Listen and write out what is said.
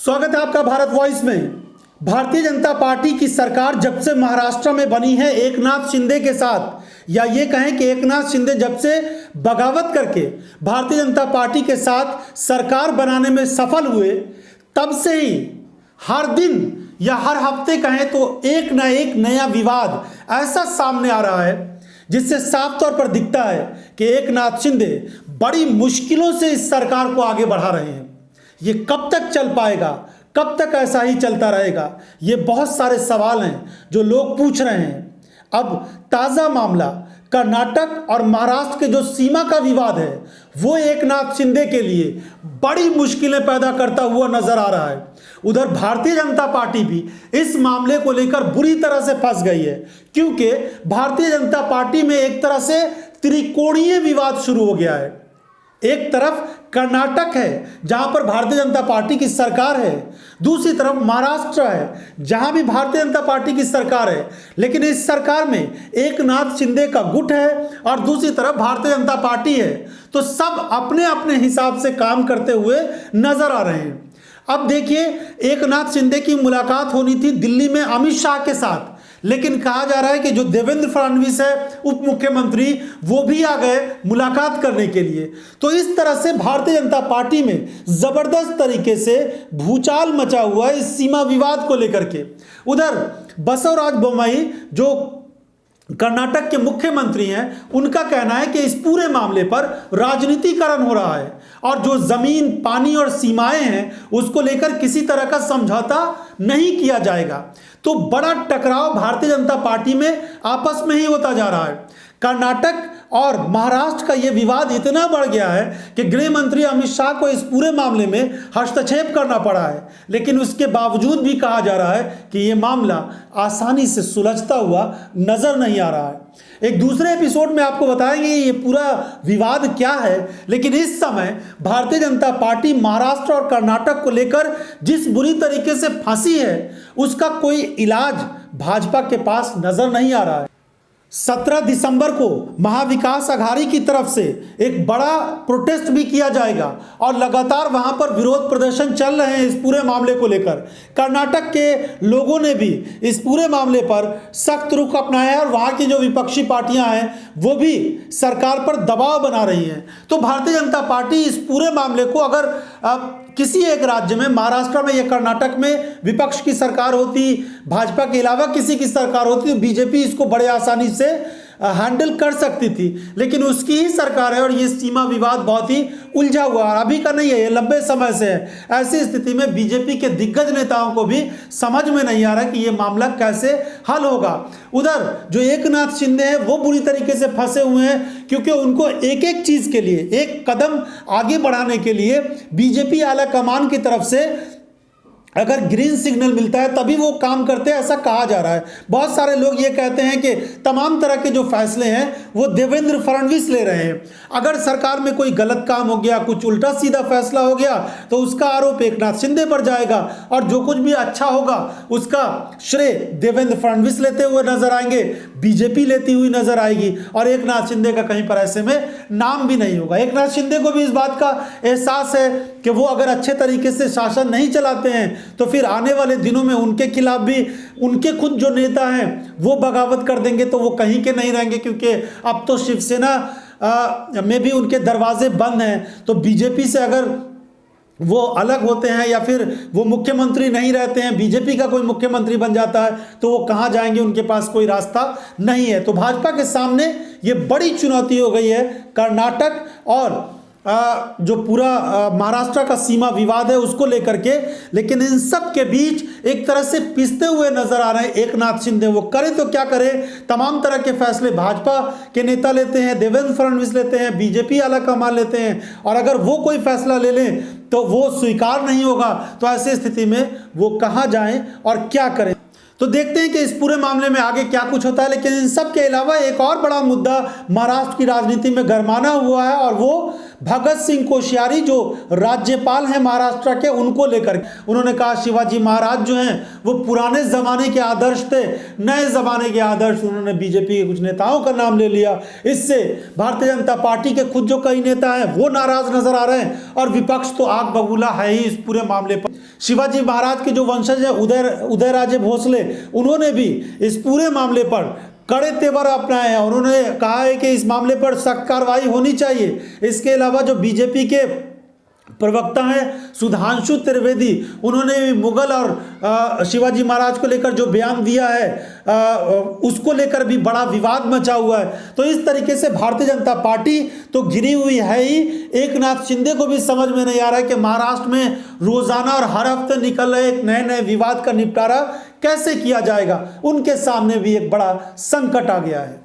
स्वागत है आपका भारत वॉइस में। भारतीय जनता पार्टी की सरकार जब से महाराष्ट्र में बनी है एकनाथ शिंदे के साथ, या ये कहें कि एकनाथ शिंदे जब से बगावत करके भारतीय जनता पार्टी के साथ सरकार बनाने में सफल हुए, तब से ही हर दिन या हर हफ्ते कहें तो एक ना एक नया विवाद ऐसा सामने आ रहा है जिससे साफ तौर पर दिखता है कि एकनाथ शिंदे बड़ी मुश्किलों से इस सरकार को आगे बढ़ा रहे हैं। ये कब तक चल पाएगा, कब तक ऐसा ही चलता रहेगा, ये बहुत सारे सवाल हैं जो लोग पूछ रहे हैं। अब ताज़ा मामला कर्नाटक और महाराष्ट्र के जो सीमा का विवाद है वो एकनाथ शिंदे के लिए बड़ी मुश्किलें पैदा करता हुआ नजर आ रहा है। उधर भारतीय जनता पार्टी भी इस मामले को लेकर बुरी तरह से फंस गई है, क्योंकि भारतीय जनता पार्टी में एक तरह से त्रिकोणीय विवाद शुरू हो गया है। एक तरफ कर्नाटक है जहां पर भारतीय जनता पार्टी की सरकार है, दूसरी तरफ महाराष्ट्र है जहां भी भारतीय जनता पार्टी की सरकार है, लेकिन इस सरकार में एकनाथ शिंदे का गुट है और दूसरी तरफ भारतीय जनता पार्टी है। तो सब अपने अपने हिसाब से काम करते हुए नजर आ रहे हैं। अब देखिए, एकनाथ शिंदे की मुलाकात होनी थी दिल्ली में अमित शाह के साथ, लेकिन कहा जा रहा है कि जो देवेंद्र फडणवीस है उप मुख्यमंत्री, वो भी आ गए मुलाकात करने के लिए। तो इस तरह से भारतीय जनता पार्टी में जबरदस्त तरीके से भूचाल मचा हुआ है इस सीमा विवाद को लेकर के। उधर बसवराज बोम्मई जो कर्नाटक के मुख्यमंत्री हैं, उनका कहना है कि इस पूरे मामले पर राजनीतिकरण हो रहा है और जो जमीन, पानी और सीमाएं हैं उसको लेकर किसी तरह का समझौता नहीं किया जाएगा। तो बड़ा टकराव भारतीय जनता पार्टी में आपस में ही होता जा रहा है। कर्नाटक और महाराष्ट्र का यह विवाद इतना बढ़ गया है कि गृह मंत्री अमित शाह को इस पूरे मामले में हस्तक्षेप करना पड़ा है, लेकिन उसके बावजूद भी कहा जा रहा है कि यह मामला आसानी से सुलझता हुआ नजर नहीं आ रहा है। एक दूसरे एपिसोड में आपको बताएंगे ये पूरा विवाद क्या है, लेकिन इस समय भारतीय जनता पार्टी महाराष्ट्र और कर्नाटक को लेकर जिस बुरी तरीके से फंसी है उसका कोई इलाज भाजपा के पास नजर नहीं आ रहा है। 17 दिसंबर को महाविकास अघाड़ी की तरफ से एक बड़ा प्रोटेस्ट भी किया जाएगा और लगातार वहां पर विरोध प्रदर्शन चल रहे हैं इस पूरे मामले को लेकर। कर्नाटक के लोगों ने भी इस पूरे मामले पर सख्त रुख अपनाया है और वहां की जो विपक्षी पार्टियां हैं वो भी सरकार पर दबाव बना रही हैं। तो भारतीय जनता पार्टी इस पूरे मामले को अगर किसी एक राज्य में, महाराष्ट्र में या कर्नाटक में विपक्ष की सरकार होती, भाजपा के अलावा किसी की सरकार होती, तो बीजेपी इसको बड़े आसानी से हैंडल कर सकती थी, लेकिन उसकी ही सरकार है और ये सीमा विवाद बहुत ही उलझा हुआ है। अभी का नहीं है, ये लंबे समय से है। ऐसी स्थिति में बीजेपी के दिग्गज नेताओं को भी समझ में नहीं आ रहा कि ये मामला कैसे हल होगा। उधर जो एकनाथ शिंदे हैं वो बुरी तरीके से फंसे हुए हैं, क्योंकि उनको एक एक चीज के लिए, एक कदम आगे बढ़ाने के लिए बीजेपी आला कमान की तरफ से अगर ग्रीन सिग्नल मिलता है तभी वो काम करते हैं, ऐसा कहा जा रहा है। बहुत सारे लोग ये कहते हैं कि तमाम तरह के जो फैसले हैं वो देवेंद्र फडणवीस ले रहे हैं। अगर सरकार में कोई गलत काम हो गया, कुछ उल्टा सीधा फैसला हो गया, तो उसका आरोप एकनाथ शिंदे पर जाएगा और जो कुछ भी अच्छा होगा उसका श्रेय देवेंद्र फडणवीस लेते हुए नजर आएंगे, बीजेपी लेती हुई नजर आएगी और एकनाथ शिंदे का कहीं पर ऐसे में नाम भी नहीं होगा। एकनाथ शिंदे को भी इस बात का एहसास है कि वो अगर अच्छे तरीके से शासन नहीं चलाते हैं तो फिर आने वाले दिनों में उनके खिलाफ भी उनके खुद जो नेता हैं वो बगावत कर देंगे, तो वो कहीं के नहीं रहेंगे, क्योंकि अब तो शिवसेना में भी उनके दरवाजे बंद हैं। तो बीजेपी से अगर वो अलग होते हैं या फिर वो मुख्यमंत्री नहीं रहते हैं, बीजेपी का कोई मुख्यमंत्री बन जाता है, तो वो कहाँ जाएंगे, उनके पास कोई रास्ता नहीं है। तो भाजपा के सामने ये बड़ी चुनौती हो गई है कर्नाटक और जो पूरा महाराष्ट्र का सीमा विवाद है उसको लेकर के। लेकिन इन सब के बीच एक तरह से पिसते हुए नजर आ रहे हैं एकनाथ शिंदे। वो करे तो क्या करे, तमाम तरह के फैसले भाजपा के नेता लेते हैं, देवेंद्र फडणवीस लेते हैं, बीजेपी आला कमान लेते हैं, और अगर वो कोई फैसला ले लें तो वो स्वीकार नहीं होगा। तो ऐसी स्थिति में वो कहाँ जाएं और क्या करें, तो देखते हैं कि इस पूरे मामले में आगे क्या कुछ होता है। लेकिन इन सब के अलावा एक और बड़ा मुद्दा महाराष्ट्र की राजनीति में गरमाना हुआ है और वो भगत सिंह कोश्यारी जो राज्यपाल हैं महाराष्ट्र के, उनको लेकर उन्होंने कहा शिवाजी महाराज जो हैं वो पुराने ज़माने के आदर्श थे, नए ज़माने के आदर्श। उन्होंने बीजेपी के कुछ नेताओं का नाम ले लिया। इससे भारतीय जनता पार्टी के खुद जो कई नेता हैं वो नाराज नजर आ रहे हैं और विपक्ष तो आग बबूला है ही इस पूरे मामले पर। शिवाजी महाराज के जो वंशज है उदयराजे भोसले, उन्होंने भी इस पूरे मामले पर कड़े तेवर अपनाए हैं। उन्होंने कहा है कि इस मामले पर सख्त कार्रवाई होनी चाहिए। इसके अलावा जो बीजेपी के प्रवक्ता हैं सुधांशु त्रिवेदी, उन्होंने भी मुगल और शिवाजी महाराज को लेकर जो बयान दिया है उसको लेकर भी बड़ा विवाद मचा हुआ है। तो इस तरीके से भारतीय जनता पार्टी तो घिरी हुई है ही। एक नाथ शिंदे को भी समझ में नहीं आ रहा है कि महाराष्ट्र में रोजाना और हर हफ्ते निकल रहे एक नए नए विवाद का निपटारा कैसे किया जाएगा। उनके सामने भी एक बड़ा संकट आ गया है।